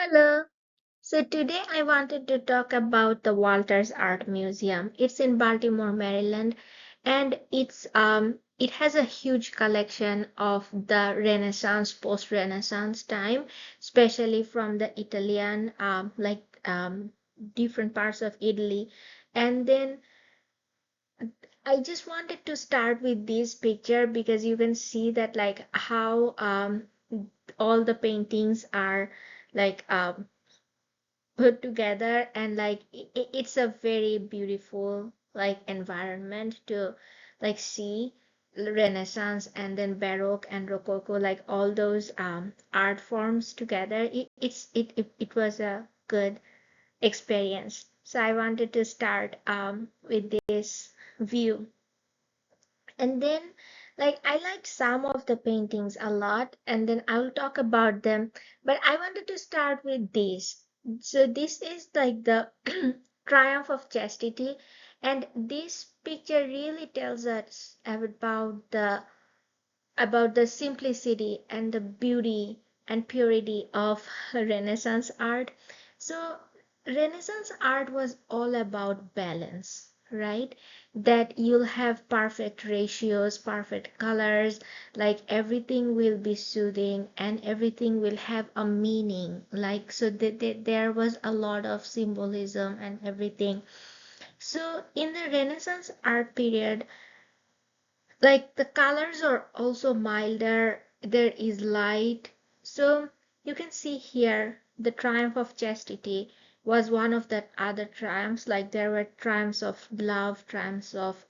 Hello. So today I wanted to talk about the Walters Art Museum. It's in Baltimore, Maryland, and it has a huge collection of the Renaissance, post-Renaissance time, especially from the Italian different parts of Italy. And then I just wanted to start with this picture because you can see that like how all the paintings are like put together, and like it's a very beautiful like environment to like see Renaissance and then Baroque and Rococo, like all those art forms together. It was a good experience, so I wanted to start with this view. And then like I liked some of the paintings a lot, and then I'll talk about them, but I wanted to start with this. So this is like the triumph of chastity, and this picture really tells us about the simplicity and the beauty and purity of Renaissance art. So, Renaissance art was all about balance, right? That you'll have perfect ratios, perfect colors, like everything will be soothing and everything will have a meaning. Like, so there was a lot of symbolism and everything. So, in the Renaissance art period, like the colors are also milder, there is light. So you can see here the triumph of chastity was one of the other triumphs. Like there were triumphs of love, triumphs of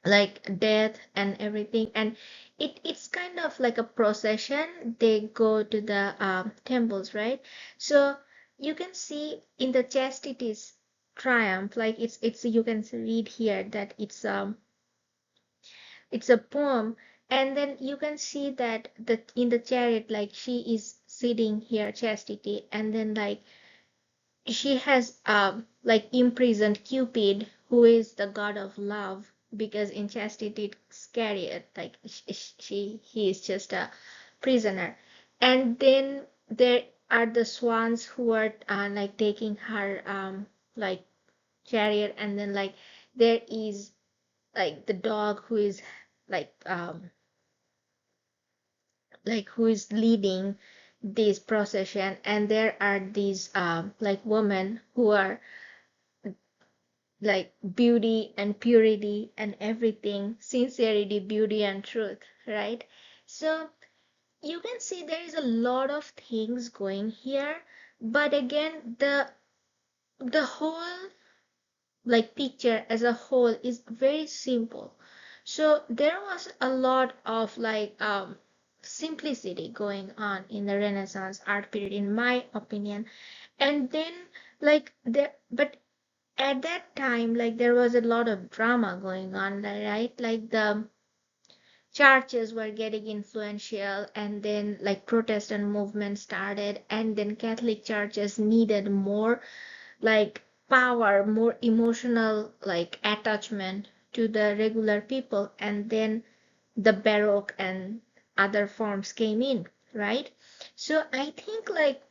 like death and everything. And it's kind of like a procession. They go to the temples, right? So you can see in the chastity's triumph, like it's you can read here that it's a poem, and then you can see that the in the chariot, like she is sitting here, chastity, and then like she has like imprisoned Cupid, who is the god of love, because in chastity chariot, like he is just a prisoner. And then there are the swans who are like taking her like chariot, and then there is like the dog who is like who is leading this procession, and there are these like women who are like beauty and purity and everything, sincerity, beauty and truth, right? So you can see there is a lot of things going here, but again the whole like picture as a whole is very simple. So there was a lot of simplicity going on in the Renaissance art period, in my opinion. And then like there, but at that time, like there was a lot of drama going on, right? Like the churches were getting influential, and then like Protestant movement started, and then Catholic churches needed more like power, more emotional like attachment to the regular people, and then the Baroque and other forms came in, right? So I think like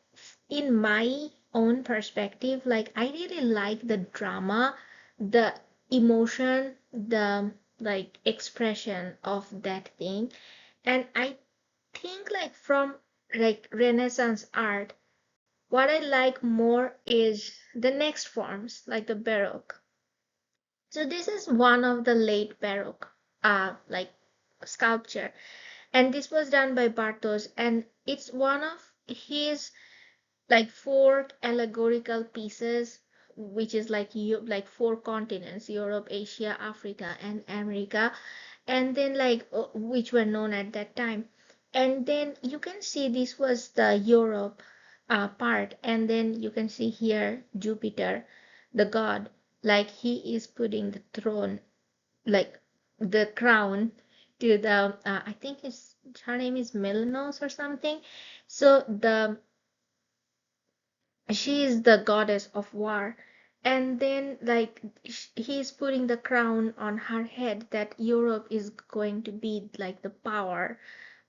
in my own perspective, like I really like the drama, the emotion, the like expression of that thing. And I think like from like Renaissance art, what I like more is the next forms, like the Baroque. So this is one of the late Baroque, like sculpture, and this was done by Bartos, and it's one of his like four allegorical pieces, which is like four continents: Europe, Asia, Africa, and America, and then which were known at that time. And then you can see this was the Europe part, and then you can see here Jupiter, the god, like he is putting the throne, like the crown to the I think his her name is Melanos or something. So the she is the goddess of war, and then like he's putting the crown on her head, that Europe is going to be like the power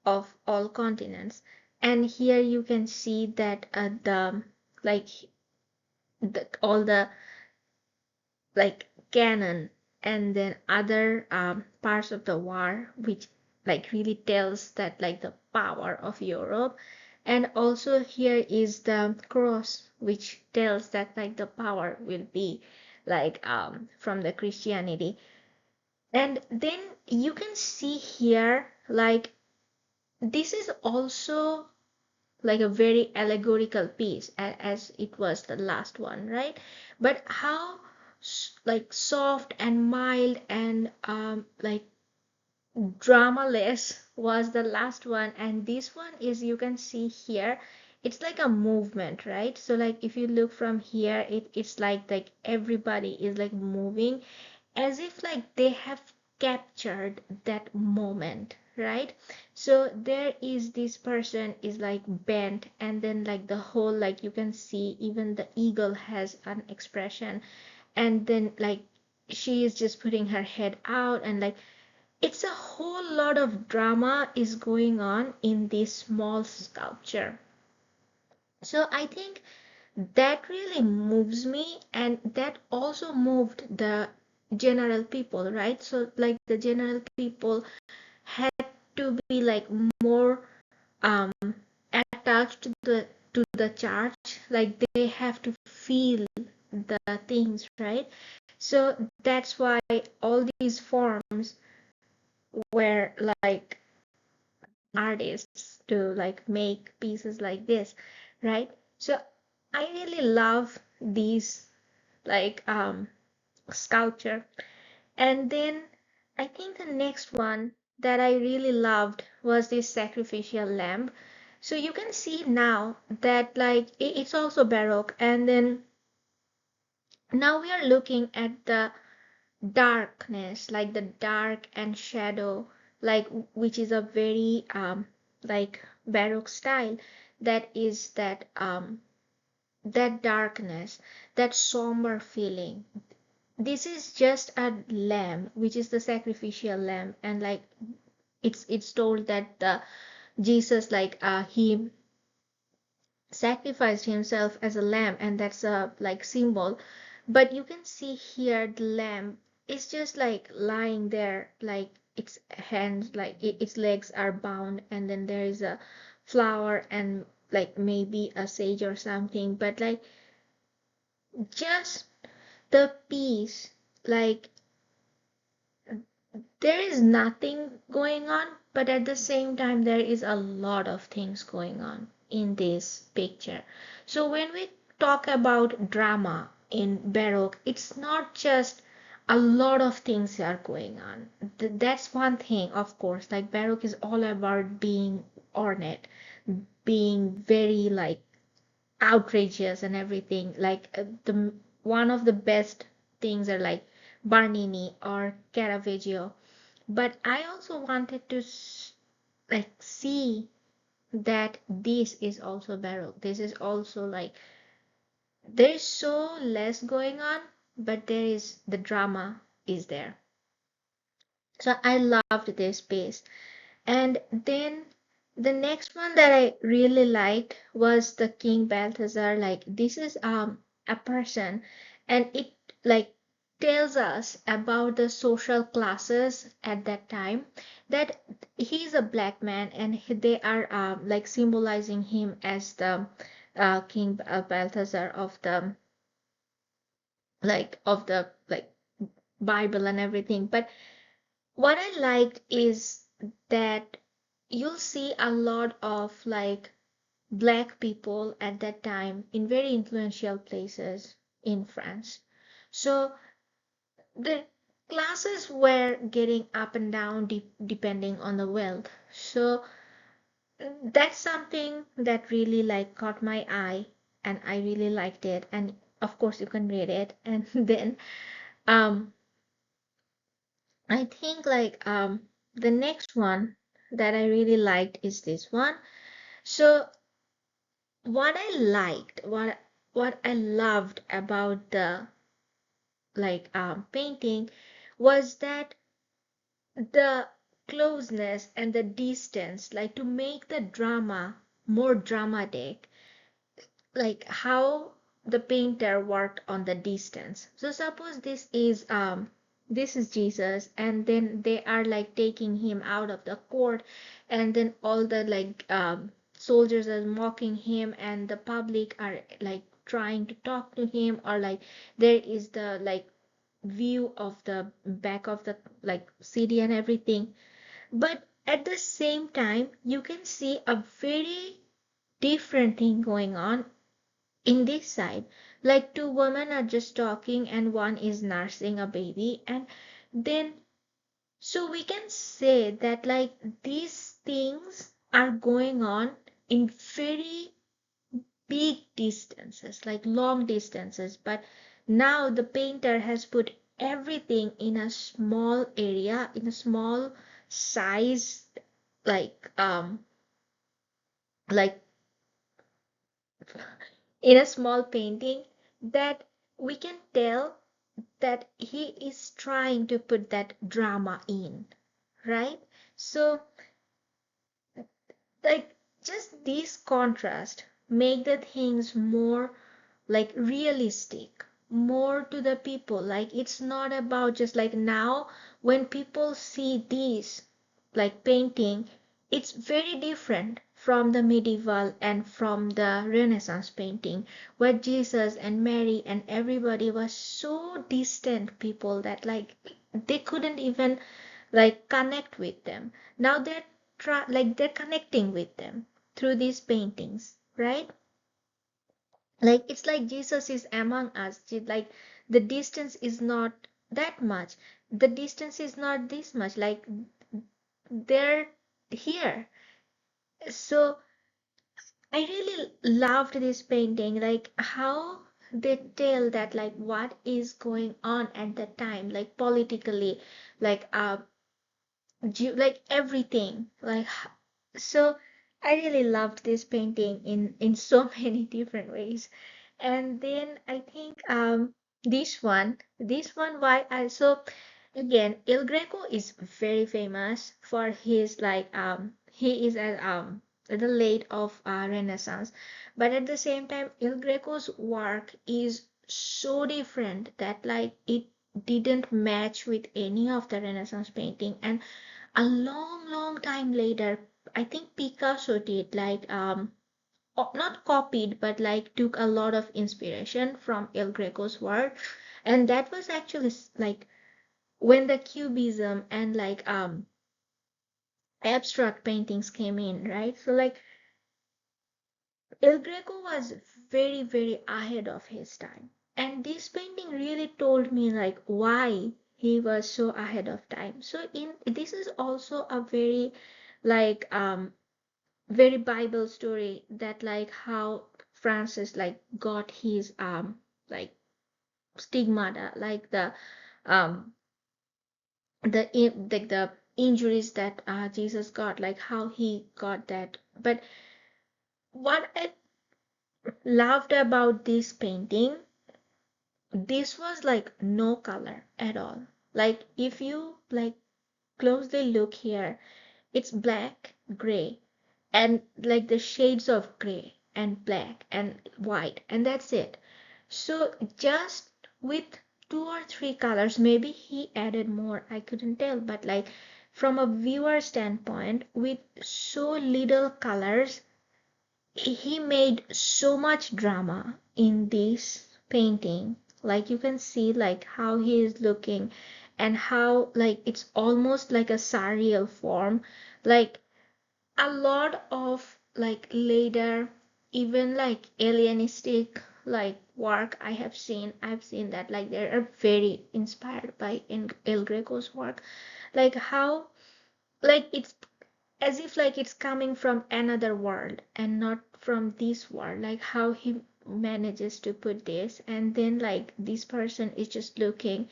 of all continents. And here you can see that the like all the like cannon and then other parts of the war, which like really tells that like the power of Europe. And also here is the cross, which tells that like the power will be like from the Christianity. And then you can see here like this is also like a very allegorical piece, as it was the last one, right? But how like soft and mild and like dramaless was the last one, and this one is, you can see here, it's like a movement, right? So like if you look from here, it's like everybody is like moving as if like they have captured that moment, right? So there is this person is like bent, and then like the whole, like you can see even the eagle has an expression, and then like she is just putting her head out, and like it's a whole lot of drama is going on in this small sculpture. So I think that really moves me, and that also moved the general people, right? So like the general people had to be like more um attached to the church, like they have to feel the things, right? So that's why all these forms were like artists to like make pieces like this, right? So I really love these like sculpture. And then I think the next one that I really loved was this sacrificial lamb. So you can see now that like it's also baroque, and then now we are looking at the darkness, like the dark and shadow, like which is a very like baroque style, that is that darkness, that somber feeling. This is just a lamb, which is the sacrificial lamb, and like it's told that Jesus like he sacrificed himself as a lamb, and that's a like symbol. But you can see here the lamb is just like lying there, like its hands, like its legs are bound, and then there is a flower and like maybe a sage or something, but like just the piece, like there is nothing going on, but at the same time, there is a lot of things going on in this picture. So when we talk about drama in Baroque, it's not just a lot of things are going on. That's one thing, of course. Like Baroque is all about being ornate, being very like outrageous and everything. Like the one of the best things are like Bernini or Caravaggio, but I also wanted to like see that this is also baroque. This is also like there is so less going on, but there is the drama is there. So I loved this piece. And then the next one that I really liked was the King Balthazar. Like this is a person, and it like tells us about the social classes at that time, that he's a black man, and they are like symbolizing him as the King Balthazar of the like Bible and everything. But what I liked is that you'll see a lot of like black people at that time in very influential places in France. So the classes were getting up and down depending on the wealth. So that's something that really like caught my eye, and I really liked it. And of course you can read it. And then um I think like the next one that I really liked is this one. So what I liked, what I loved about the like painting was that the closeness and the distance, like to make the drama more dramatic, like how the painter worked on the distance. So suppose this is Jesus, and then they are like taking him out of the court, and then all the like soldiers are mocking him, and the public are like trying to talk to him, or like there is the like view of the back of the like city and everything. But at the same time, you can see a very different thing going on in this side. Like two women are just talking and one is nursing a baby, and then so we can say that like these things are going on in very big distances, like long distances, but now the painter has put everything in a small area, in a small size, like like in a small painting, that we can tell that he is trying to put that drama in, right? So like just these contrast make the things more like realistic, more to the people. Like it's not about just like now when people see these like painting, it's very different from the medieval and from the Renaissance painting, where Jesus and Mary and everybody was so distant people that like they couldn't even like connect with them. Now they're connecting with them through these paintings, right? Like it's like Jesus is among us. Like the distance is not that much. The distance is not this much. Like they're here. So I really loved this painting, like how they tell that like what is going on at the time, like politically, like like everything, like so I really loved this painting in so many different ways. And then I think this one why I so again El Greco is very famous for his like he is at the late of Renaissance, but at the same time El Greco's work is so different that like it didn't match with any of the Renaissance painting. And a long time later, I think Picasso did like not copied but like took a lot of inspiration from El Greco's work. And that was actually like when the cubism and like abstract paintings came in, right? So like El Greco was very ahead of his time, and this painting really told me like why he was so ahead of time. So in this is also a very like very Bible story, that like how Francis like got his like stigmata, like um the injuries that Jesus got, like how he got that. But what I loved about this painting, this was like no color at all. Like if you like closely look here, it's black, gray, and like the shades of gray and black and white, and that's it. So just with two or three colors, maybe he added more, I couldn't tell, but like from a viewer standpoint, with so little colors, he made so much drama in this painting. Like you can see like how he is looking, and how like it's almost like a surreal form. Like a lot of like later, even like alienistic like work I've seen that like they are very inspired by El Greco's work. Like how like it's as if like it's coming from another world and not from this world, like how he manages to put this, and then like this person is just looking,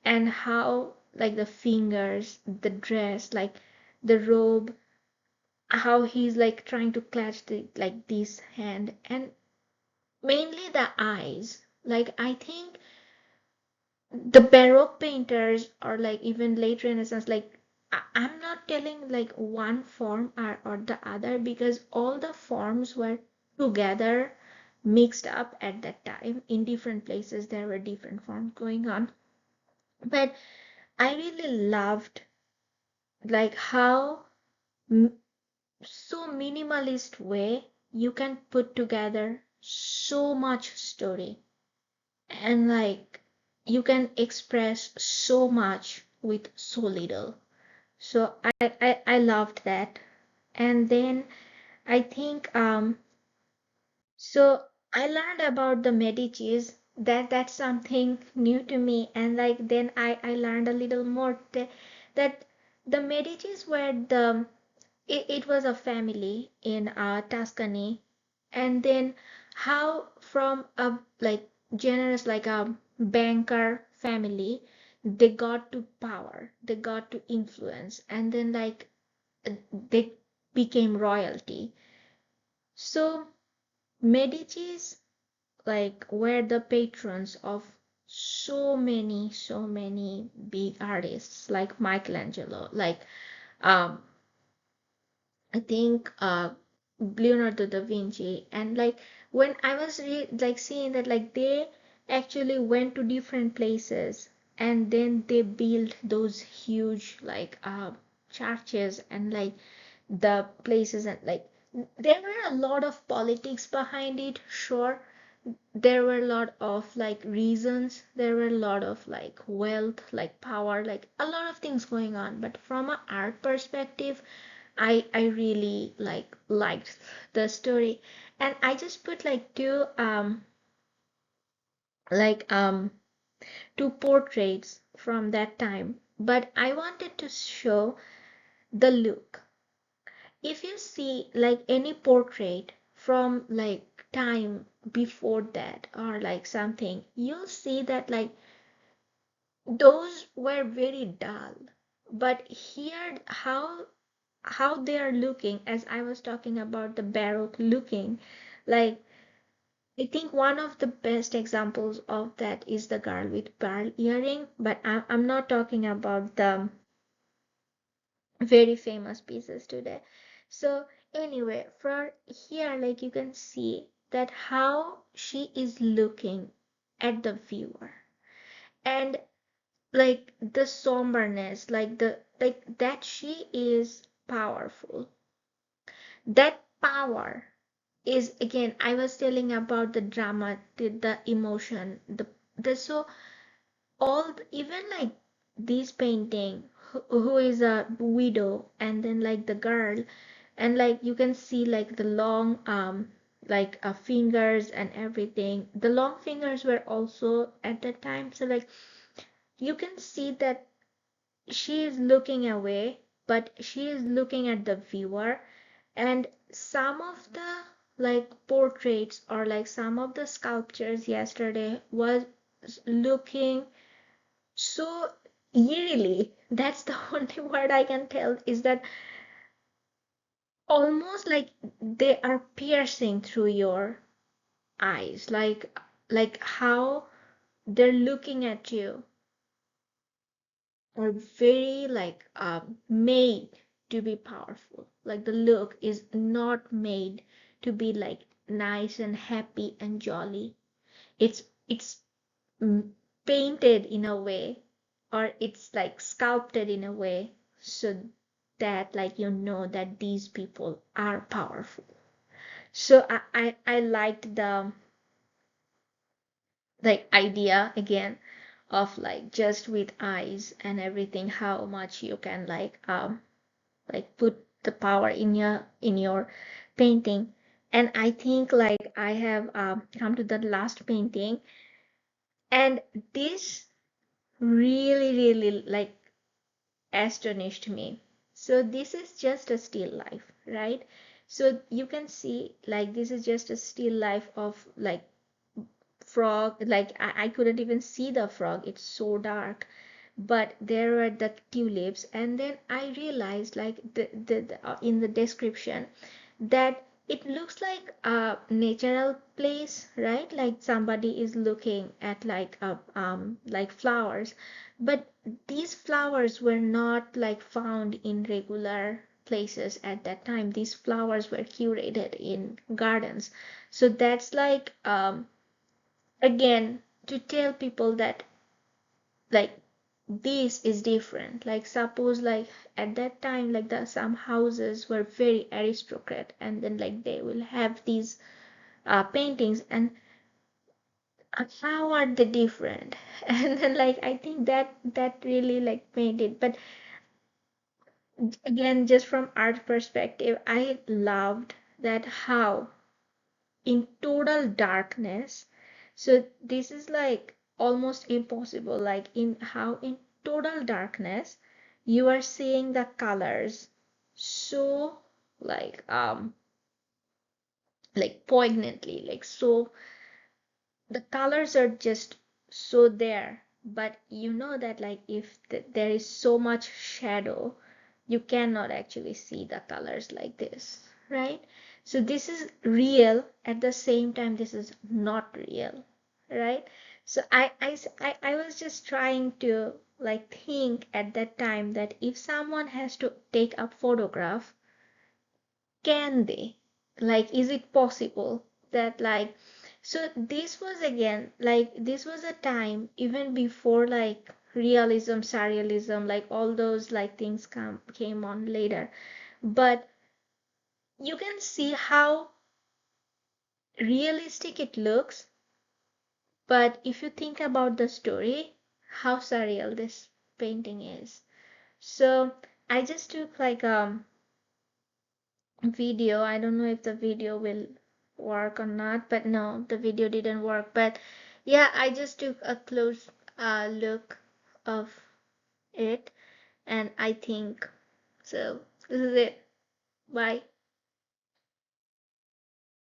and how like the fingers, the dress, like the robe, how he's like trying to clutch the like this hand, and mainly the eyes. Like I think the Baroque painters, or like even late Renaissance, like I'm not telling like one form or the other, because all the forms were together, mixed up at that time. In different places there were different forms going on, but I really loved like how so minimalist way you can put together so much story, and like you can express so much with so little. So I loved that. And then I think so I learned about the Medicis. That's something new to me. And like then I learned a little more that the Medicis were it was a family in Tuscany, and then how from a like generous like a banker family, they got to power, they got to influence, and then like they became royalty. So Medici's like were the patrons of so many big artists like Michelangelo, like um I think Leonardo da Vinci. And like when I was like seeing that like they actually went to different places, and then they built those huge like churches, and like the places, and like there were a lot of politics behind it, sure. There were a lot of like reasons, there were a lot of like wealth, like power, like a lot of things going on, but from an art perspective, I really liked the story. And I just put like like two portraits from that time, but I wanted to show the look. If you see like any portrait from like time before that, or like something, you'll see that like those were very dull. But here, how they are looking, as I was talking about the baroque looking, like I think one of the best examples of that is the girl with pearl earring, but I'm not talking about the very famous pieces today. So anyway, for here, like you can see that how she is looking at the viewer, and like the somberness, like the like that she is powerful. That power is, again, I was telling about the drama, the emotion, the so all, even like this painting, who is a widow, and then like the girl, and like you can see like the long like fingers and everything. The long fingers were also at that time, so like you can see that she is looking away, but she is looking at the viewer. And some of the like portraits, or like some of the sculptures yesterday was looking so eerily. That's the only word I can tell, is that almost like they are piercing through your eyes, like how they're looking at you are very like made to be powerful. Like the look is not made to be like nice and happy and jolly. It's mm, painted in a way, or it's like sculpted in a way, so that like you know that these people are powerful. So I liked the like idea again of like just with eyes and everything, how much you can like put the power in your painting. And I think like I have come to the last painting, and this really like astonished me. So this is just a still life, right? So you can see like this is just a still life of like frog. Like I couldn't even see the frog, it's so dark, but there were the tulips. And then I realized like in the description that it looks like a natural place, right? Like somebody is looking at like flowers, but these flowers were not like found in regular places at that time. These flowers were curated in gardens. So that's like again to tell people that like this is different. Like suppose like at that time like the some houses were very aristocrat, and then like they will have these paintings, and how are they different? And then like I think that really like made it. But again, just from art perspective, I loved that how in total darkness, so this is like almost impossible, like in how in total darkness you are seeing the colors so like like poignantly, like so the colors are just so there, but you know that like if there is so much shadow, you cannot actually see the colors like this, right? So this is real, at the same time this is not real, right? So I was just trying to like think at that time that if someone has to take a photograph, can they, like is it possible that like, so this was again like this was a time even before like realism, surrealism, like all those like things came on later, but you can see how realistic it looks, but if you think about the story, how surreal this painting is. So I just took like video. I don't know if the video will work or not, but no, the video didn't work. But yeah, I just took a close look of it, and I think so. This is it. Bye.